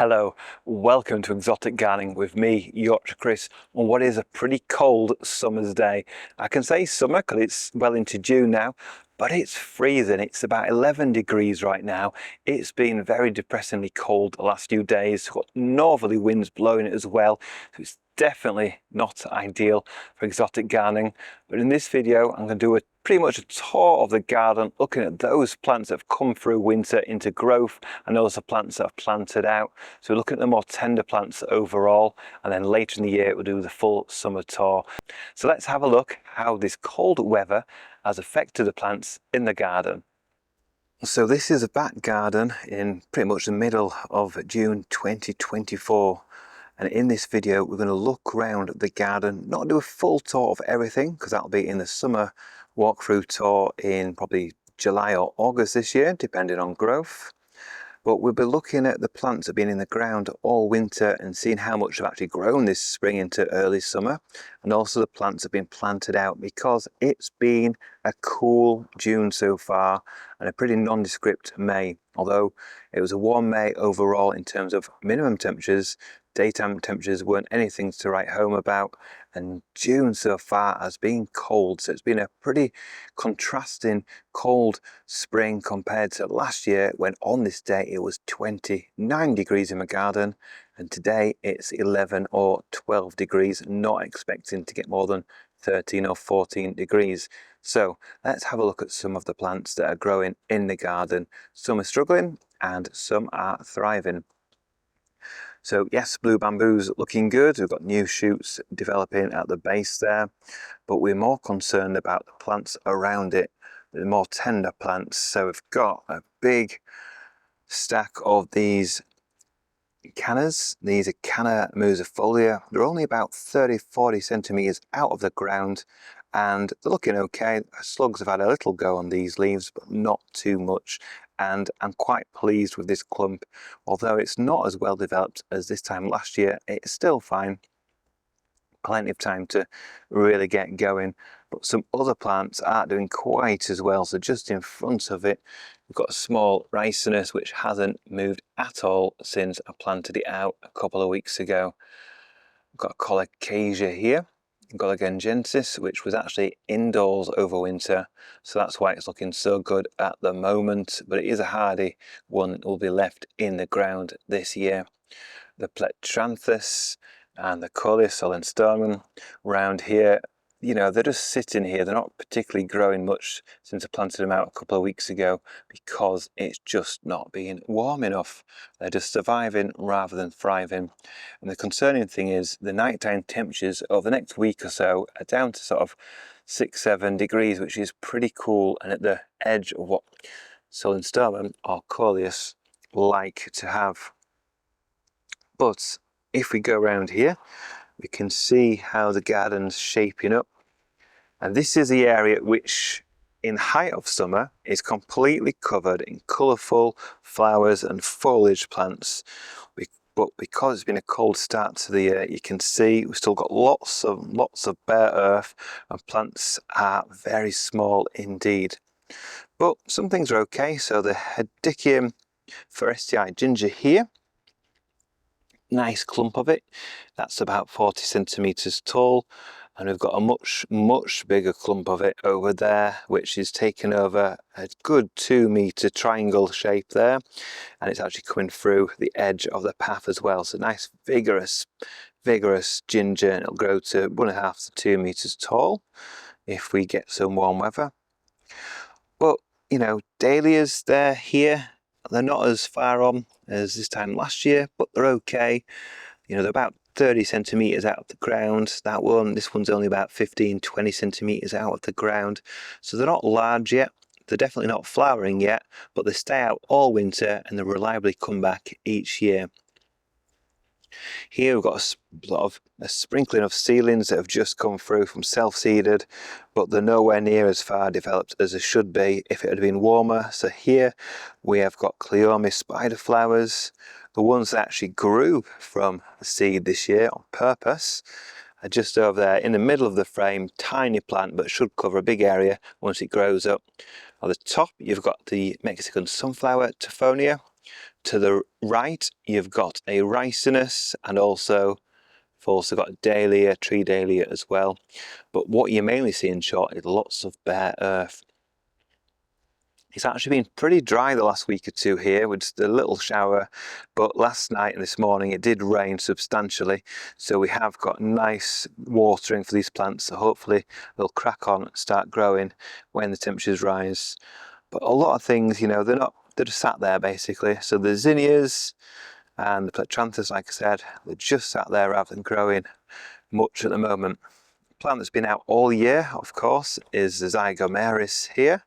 Hello, welcome to Exotic Gardening with me, Yorkshire Kris, on what is a pretty cold summer's day. I can say summer because it's well into June now, but it's freezing. It's about 11 degrees right now. It's been very depressingly cold the last few days. Got northerly winds blowing it as well, so it's definitely not ideal for exotic gardening. But in this video, I'm going to do pretty much a tour of the garden, looking at those plants that have come through winter into growth and those are plants that have planted out. So we're looking at the more tender plants overall, and then later in the year we'll do the full summer tour. So let's have a look how this cold weather has affected the plants in the garden. So this is a back garden in pretty much the middle of June 2024. And in this video, we're going to look around the garden, not do a full tour of everything, because that'll be in the summer walkthrough tour in probably July or August this year, depending on growth. But we'll be looking at the plants that have been in the ground all winter and seeing how much have actually grown this spring into early summer. And also the plants have been planted out, because it's been a cool June so far and a pretty nondescript May. Although it was a warm May overall in terms of minimum temperatures, daytime temperatures weren't anything to write home about, and June so far has been cold. So it's been a pretty contrasting cold spring compared to last year, when on this day it was 29 degrees in my garden, and today it's 11 or 12 degrees, not expecting to get more than 13 or 14 degrees. So let's have a look at some of the plants that are growing in the garden. Some are struggling and some are thriving. So yes, blue bamboo's looking good. We've got new shoots developing at the base there, but we're more concerned about the plants around it, the more tender plants. So we've got a big stack of these cannas. These are Canna musifolia. They're only about 30-40 centimeters out of the ground, and they're looking okay. Slugs have had a little go on these leaves, but not too much. And I'm quite pleased with this clump. Although it's not as well developed as this time last year, it's still fine. Plenty of time to really get going. But some other plants aren't doing quite as well. So just in front of it, we've got a small ricinus which hasn't moved at all since I planted it out a couple of weeks ago. We've got a colocasia here, Goligengensis, which was actually indoors over winter, so that's why it's looking so good at the moment. But it is a hardy one that will be left in the ground this year. The Plectranthus and the Coleus solenstormum around here, you know, they're just sitting here. They're not particularly growing much since I planted them out a couple of weeks ago, because it's just not being warm enough. They're just surviving rather than thriving. And the concerning thing is the nighttime temperatures over the next week or so are down to sort of 6-7 degrees, which is pretty cool, and at the edge of what solenstormum or Coleus like to have. But if we go around here, we can see how the garden's shaping up. And this is the area which, in height of summer, is completely covered in colourful flowers and foliage plants. But because it's been a cold start to the year, you can see we've still got lots of bare earth, and plants are very small indeed. But some things are okay. So the Hedychium forestii ginger here, nice clump of it, that's about 40 centimeters tall. And we've got a much bigger clump of it over there, which is taking over a good 2-meter triangle shape there, and it's actually coming through the edge of the path as well. So nice vigorous ginger, and it'll grow to 1.5 to 2 meters tall if we get some warm weather. But you know, dahlias, they're here. They're not as far on as this time last year, but they're okay. You know, they're about 30 centimeters out of the ground. This one's only about 15-20 centimeters out of the ground. So they're not large yet. They're definitely not flowering yet, but they stay out all winter and they reliably come back each year. Here we've got a sprinkling of seedlings that have just come through from self-seeded, but they're nowhere near as far developed as they should be if it had been warmer. So here we have got Cleome spider flowers. The ones that actually grew from the seed this year on purpose are just over there in the middle of the frame. Tiny plant, but should cover a big area once it grows up. At the top you've got the Mexican sunflower Tiphonia, To the right, you've got a ricinus, and also you've also got a dahlia, tree dahlia as well. But what you mainly see in short is lots of bare earth. It's actually been pretty dry the last week or two here with just a little shower, but last night and this morning it did rain substantially, so we have got nice watering for these plants, so hopefully they'll crack on and start growing when the temperatures rise. But a lot of things, you know, they're just sat there basically. So the zinnias and the plectranthus, like I said, they're just sat there rather than growing much at the moment. The plant that's been out all year, of course, is the zygomeris here.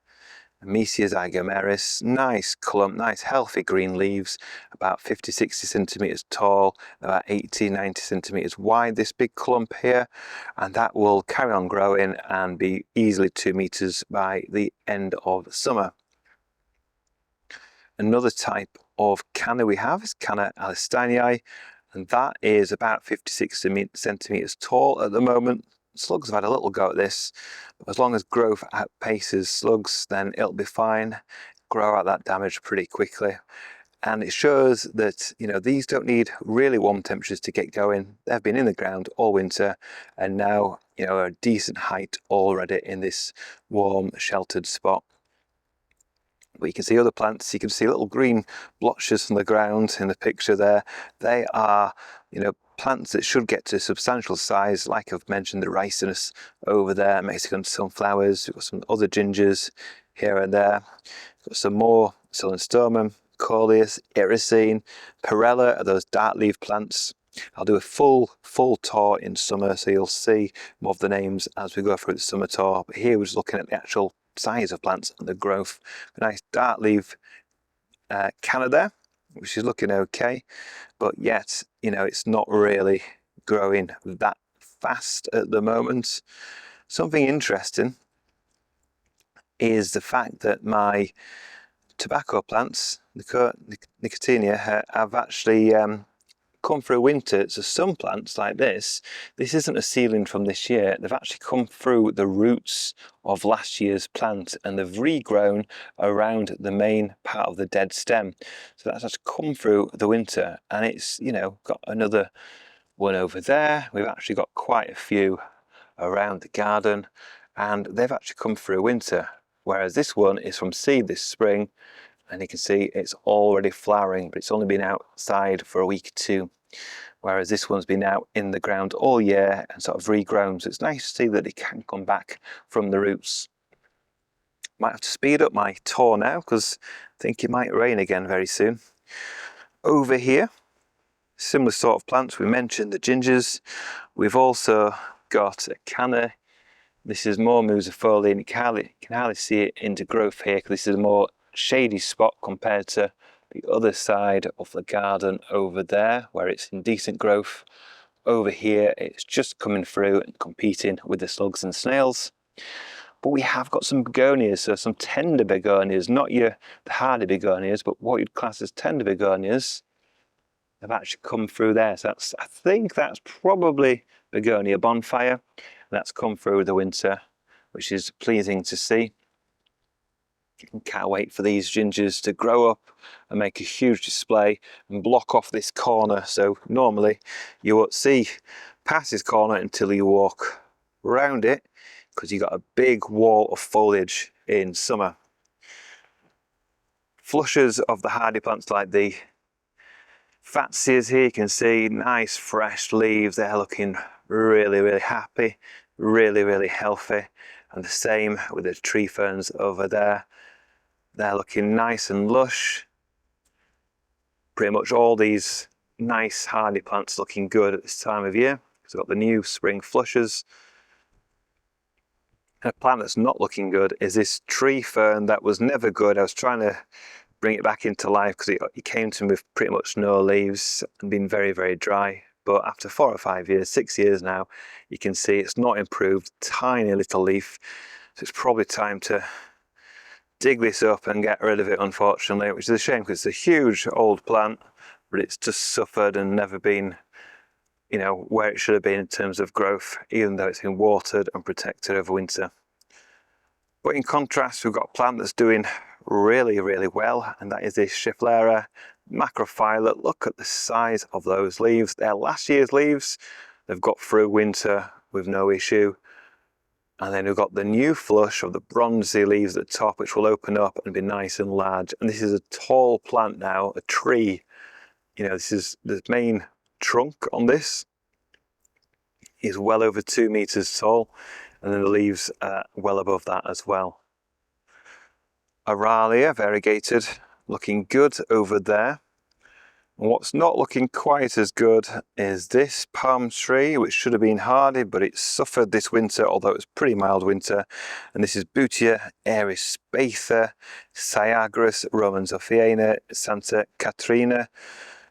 Mesia zygomeris, nice clump, nice healthy green leaves, about 50-60 centimeters tall, about 80-90 centimeters wide, this big clump here, and that will carry on growing and be easily 2 meters by the end of summer. Another type of canna we have is Canna alisteinii, and that is about 56 centimeters tall at the moment. Slugs have had a little go at this, but as long as growth outpaces slugs, then it'll be fine, grow out that damage pretty quickly. And it shows that, you know, these don't need really warm temperatures to get going. They've been in the ground all winter and now, you know, are a decent height already in this warm sheltered spot. But you can see other plants, you can see little green blotches on the ground in the picture there. They are, you know, plants that should get to substantial size, like I've mentioned, the ricinus over there, Mexican sunflowers. We've got some other gingers here and there. We've got some more Solenstomum, Coleus, Irisine, Perella are those dark leaf plants. I'll do a full tour in summer, so you'll see more of the names as we go through the summer tour. But here we're just looking at the actual size of plants and the growth. A nice dark leaf canna there, which is looking okay, but yet, you know, it's not really growing that fast at the moment. Something interesting is the fact that my tobacco plants, the Nicotiana, have actually come through winter. So some plants like this isn't a seedling from this year, they've actually come through the roots of last year's plant and they've regrown around the main part of the dead stem. So that's actually come through the winter, and it's, you know, got another one over there. We've actually got quite a few around the garden and they've actually come through winter, whereas this one is from seed this spring. And you can see it's already flowering, but it's only been outside for a week or two, whereas this one's been out in the ground all year and sort of regrown. So it's nice to see that it can come back from the roots. Might have to speed up my tour now because I think it might rain again very soon. Over here, similar sort of plants. We mentioned the gingers. We've also got a canna. This is more musifolia, and you can hardly see it into growth here because this is a more shady spot compared to the other side of the garden over there where it's in decent growth. Over here it's just coming through and competing with the slugs and snails. But we have got some begonias, so some tender begonias, not the hardy begonias, but what you'd class as tender begonias have actually come through there. So I think that's probably begonia bonfire. That's come through the winter, which is pleasing to see. Can't wait for these gingers to grow up and make a huge display and block off this corner. So normally you won't see past this corner until you walk around it, because you've got a big wall of foliage in summer. Flushes of the hardy plants like the Fatsias here, you can see nice fresh leaves. They're looking really happy, really healthy. And the same with the tree ferns over there. They're looking nice and lush. Pretty much all these nice hardy plants looking good at this time of year. So we've got the new spring flushes. And a plant that's not looking good is this tree fern that was never good. I was trying to bring it back into life because it came to me with pretty much no leaves and been very dry. But after 4 or 5 years, 6 years now, you can see it's not improved, tiny little leaf. So it's probably time to dig this up and get rid of it, unfortunately, which is a shame because it's a huge old plant, but it's just suffered and never been, you know, where it should have been in terms of growth, even though it's been watered and protected over winter. But in contrast, we've got a plant that's doing really well, and that is this Schefflera macrophylla. Look at the size of those leaves. They're last year's leaves. They've got through winter with no issue. And then we've got the new flush of the bronzy leaves at the top, which will open up and be nice and large. And this is a tall plant now, a tree. You know, this is the main trunk on this is well over 2 meters tall. And then the leaves are well above that as well. Aralia, variegated, looking good over there. And what's not looking quite as good is this palm tree, which should have been hardy, but it suffered this winter, although it was a pretty mild winter. And this is Butia erispatha, Syagris romanzophiana, Santa Catrina.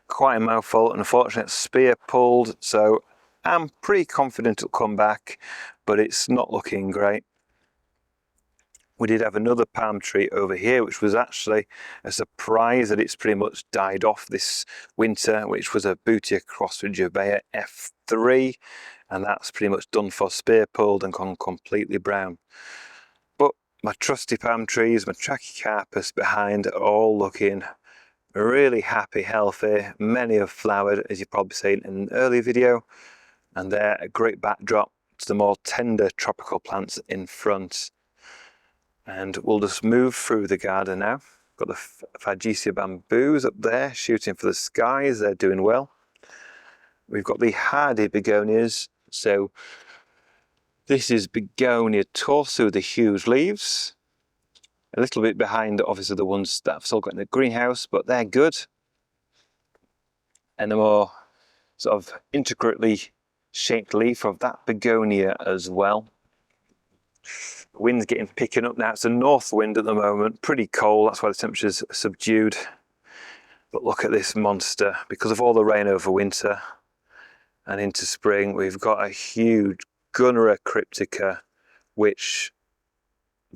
Quite a mouthful. Unfortunately, spear pulled, so I'm pretty confident it'll come back, but it's not looking great. We did have another palm tree over here, which was actually a surprise that it's pretty much died off this winter, which was a Butia cross with Jabea F3, and that's pretty much done for, spear pulled and gone completely brown. But my trusty palm trees, my Trachycarpus behind, are all looking really happy, healthy. Many have flowered, as you've probably seen in an earlier video, and they're a great backdrop to the more tender tropical plants in front. And we'll just move through the garden now. Got the Phagesia bamboos up there shooting for the skies. They're doing well. We've got the hardy begonias. So this is begonia torso with the huge leaves. A little bit behind, obviously, the ones that I've still got in the greenhouse, but they're good. And the more sort of intricately shaped leaf of that begonia as well. The wind's picking up now. It's a north wind at the moment, pretty cold. That's why the temperature's subdued. But look at this monster. Because of all the rain over winter and into spring, we've got a huge Gunnera cryptica, which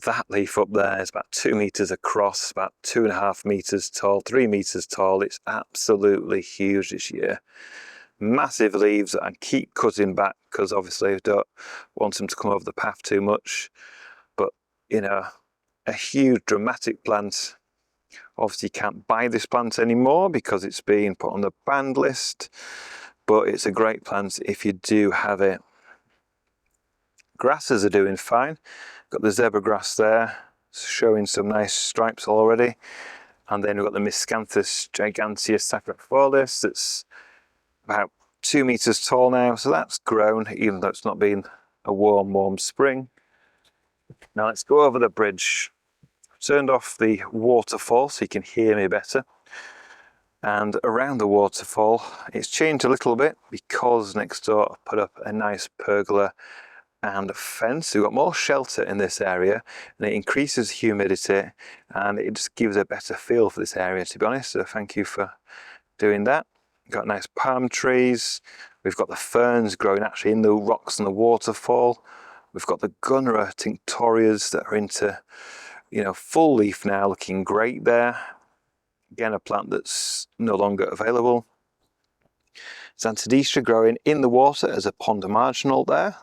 that leaf up there is about 2 meters across, about 2.5 meters tall, 3 meters tall. It's absolutely huge this year. Massive leaves that I keep cutting back because obviously I don't want them to come over the path too much. But, you know, a huge dramatic plant. Obviously you can't buy this plant anymore because it's been put on the banned list, but it's a great plant if you do have it. Grasses are doing fine. Got the zebra grass there, showing some nice stripes already. And then we've got the Miscanthus gigantea sacrophyllus that's about 2 meters tall now, so that's grown, even though it's not been a warm spring. Now let's go over the bridge. I've turned off the waterfall so you can hear me better. And around the waterfall, it's changed a little bit because next door I put up a nice pergola and a fence. So we've got more shelter in this area, and it increases humidity, and it just gives a better feel for this area, to be honest. So thank you for doing that. We've got nice palm trees. We've got the ferns growing actually in the rocks and the waterfall. We've got the Gunnera tinctorias that are into, you know, full leaf now, looking great there. Again, a plant that's no longer available. Xanthodecia growing in the water as a pond marginal there,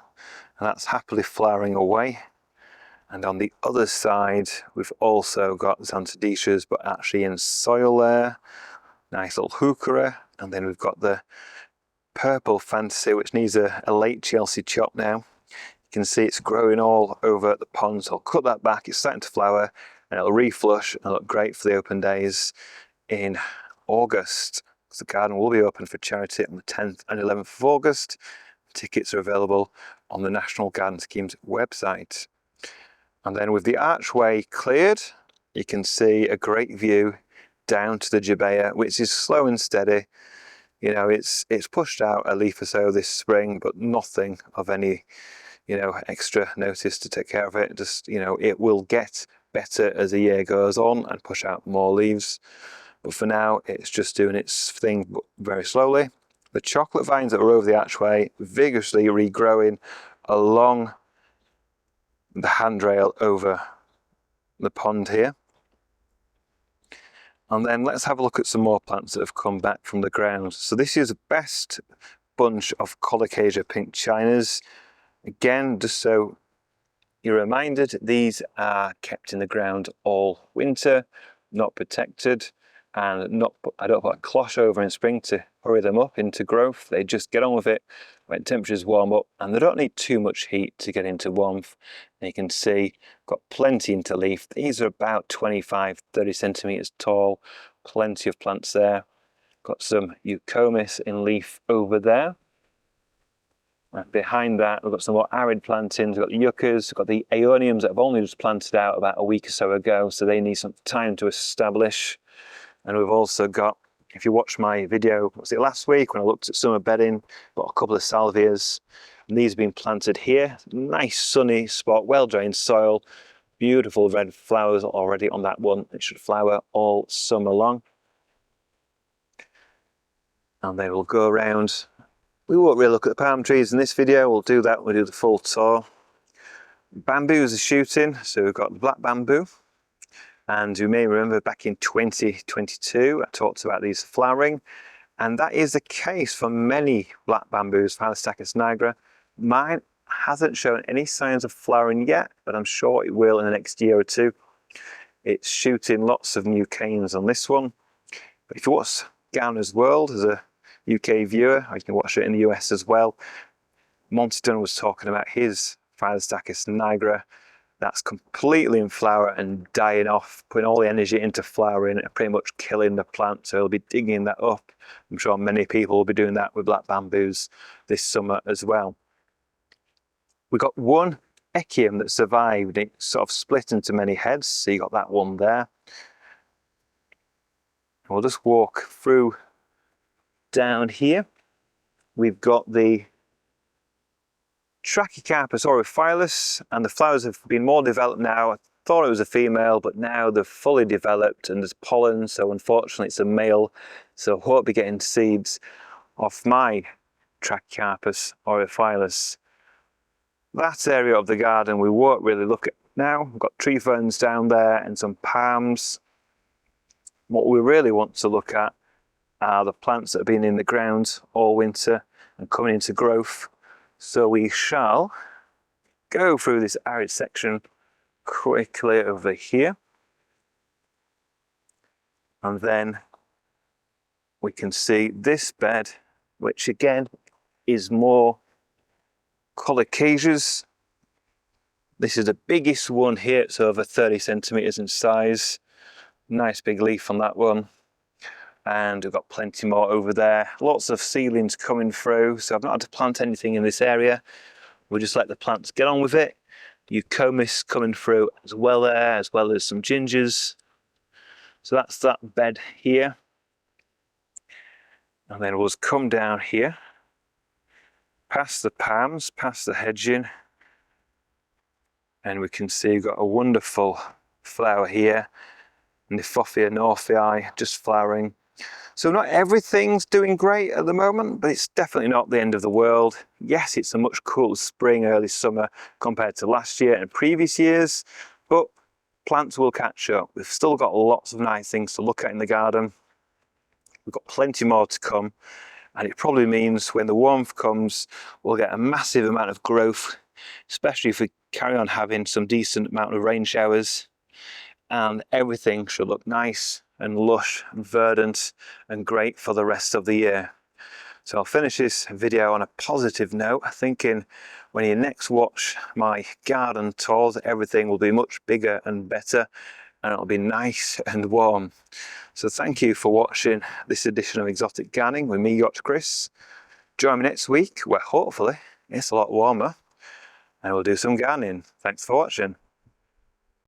and that's happily flowering away. And on the other side, we've also got Xanthodecias, but actually in soil there. Nice little heuchera. And then we've got the purple fantasy, which needs a late Chelsea chop now. You can see it's growing all over the pond, so I'll cut that back. It's starting to flower, and it'll reflush and look great for the open days in August. The garden will be open for charity on the 10th and 11th of August. Tickets are available on the National Garden Scheme's website. And then with the archway cleared, you can see a great view down to the Jabea, which is slow and steady. You know, it's pushed out a leaf or so this spring, but nothing of any, you know, extra notice to take care of it. Just, you know, it will get better as the year goes on and push out more leaves. But for now, it's just doing its thing, but very slowly. The chocolate vines that are over the archway vigorously regrowing along the handrail over the pond here. And then let's have a look at some more plants that have come back from the ground. So this is the best bunch of Colocasia pink chinas. Again, just so you're reminded, these are kept in the ground all winter, not protected. and I don't put a cloche over in spring to hurry them up into growth. They just get on with it when temperatures warm up, and they don't need too much heat to get into warmth. And you can see got plenty into leaf. These are about 25-30 centimeters tall. Plenty of plants there. Got some eucomis in leaf over there. And behind that, we've got some more arid plantings. We've got the yuccas, we've got the aeoniums that have only just planted out about a week or so ago, so they need some time to establish. And we've also got, if you watched my video, was it last week when I looked at summer bedding, got a couple of salvias, and these have been planted here. Nice sunny spot, well-drained soil, beautiful red flowers already on that one. It should flower all summer long. And they will go around. We won't really look at the palm trees in this video, we'll do that when we do the full tour. Bamboos are shooting, so we've got the black bamboo. And you may remember back in 2022, I talked about these flowering. And that is the case for many black bamboos, Phyllostatus nigra. Mine hasn't shown any signs of flowering yet, but I'm sure it will in the next year or two. It's shooting lots of new canes on this one. But if you watch Gardener's World as a UK viewer, or you can watch it in the US as well, Monty Dunn was talking about his Phyllostatus nigra that's completely in flower and dying off, putting all the energy into flowering and pretty much killing the plant. So he'll be digging that up. I'm sure many people will be doing that with black bamboos this summer as well. We got one echium that survived. It sort of split into many heads, so you got that one there. And we'll just walk through down here. We've got the Trachycarpus aureophilus, and the flowers have been more developed now. I thought it was a female, but now they're fully developed and there's pollen, so unfortunately it's a male. So I hope you're getting seeds off my Trachycarpus aureophilus. That area of the garden we won't really look at now. We've got tree ferns down there and some palms. What we really want to look at are the plants that have been in the ground all winter and coming into growth. So we shall go through this arid section quickly over here. And then we can see this bed, which again is more colocasias. This is the biggest one here. It's over 30 centimeters in size. Nice big leaf on that one. And we've got plenty more over there. Lots of seedlings coming through, so I've not had to plant anything in this area. We'll just let the plants get on with it. Eucomis coming through as well there, as well as some gingers. So that's that bed here. And then we'll just come down here, past the palms, past the hedging, and we can see we've got a wonderful flower here, Niphophia northii, just flowering. So not everything's doing great at the moment, but it's definitely not the end of the world. Yes, it's a much cooler spring, early summer compared to last year and previous years, but plants will catch up. We've still got lots of nice things to look at in the garden. We've got plenty more to come, and it probably means when the warmth comes, we'll get a massive amount of growth, especially if we carry on having some decent amount of rain showers, and everything should look nice and lush and verdant and great for the rest of the year. So I'll finish this video on a positive note, thinking when you next watch my garden tours, everything will be much bigger and better, and it'll be nice and warm. So thank you for watching this edition of Exotic Gardening with me, Yorkshire Kris. Join me next week where hopefully it's a lot warmer and we'll do some gardening. Thanks for watching.